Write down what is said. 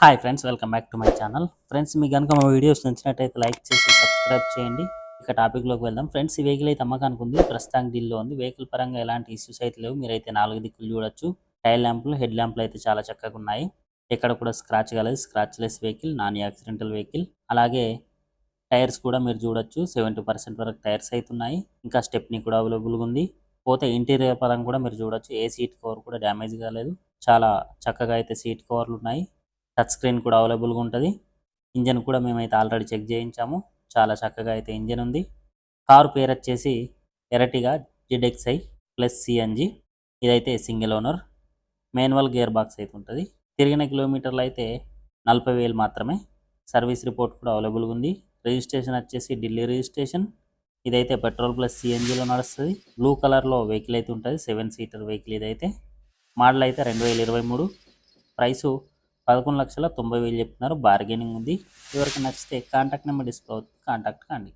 Hi friends, welcome back to my channel. Friends, మీకు కనుక మా వీడియోస్ నచ్చినట్టయితే లైక్ చేసి సబ్స్క్రైబ్ చేయండి. ఇక టాపిక్లోకి వెళ్దాం. ఫ్రెండ్స్, ఈ వెహికల్ అయితే అమ్మకానికి ఉంది. ప్రస్తుతానికి డీల్లో ఉంది. వెహికల్ పరంగా ఎలాంటి ఇష్యూస్ అయితే లేవు. మీరైతే 4 దిక్కులు చూడొచ్చు. టైల్ ల్యాంపులు, హెడ్ ల్యాంపులు అయితే చాలా చక్కగా ఉన్నాయి. ఎక్కడ కూడా స్క్రాచ్ కాలేదు. Scratch less vehicle, non accidental vehicle. అలాగే టైర్స్ కూడా మీరు చూడొచ్చు. 70% వరకు టైర్స్ అయితే ఉన్నాయి. ఇంకా స్టెప్నీ కూడా అవైలబుల్గా ఉంది. పోతే ఇంటీరియర్ పరంగా కూడా మీరు చూడొచ్చు. ఏ సీట్ కవర్ కూడా డ్యామేజ్ కాలేదు. చాలా చక్కగా అయితే సీట్ కవర్లు ఉన్నాయి. టచ్ స్క్రీన్ కూడా అవైలబుల్గా ఉంటుంది. ఇంజన్ కూడా మేమైతే ఆల్రెడీ చెక్ చేయించాము. చాలా చక్కగా అయితే ఇంజన్ ఉంది. కారు పేరు వచ్చేసి ఎరటిగా ZXi ప్లస్ సిఎన్జి. ఇదైతే single owner, manual gear box అయితే ఉంటుంది. తిరిగిన కిలోమీటర్లు అయితే 40,000 మాత్రమే. సర్వీస్ రిపోర్ట్ కూడా అవైలబుల్గా ఉంది. రిజిస్ట్రేషన్ వచ్చేసి ఢిల్లీ రిజిస్ట్రేషన్. ఇదైతే పెట్రోల్ ప్లస్ సిఎన్జిలో నడుస్తుంది. బ్లూ కలర్లో వెహికల్ అయితే ఉంటుంది. 7 సీటర్ వెహికల్ ఇదైతే. మోడల్ అయితే 2023. ప్రైసు 11,90,000 చెప్తున్నారు. బార్గెనింగ్ ఉంది. ఎవరికి నచ్చితే కాంటాక్ట్ నెంబర్ డిస్ప్లే అవుతుంది, కాంటాక్ట్ కండి.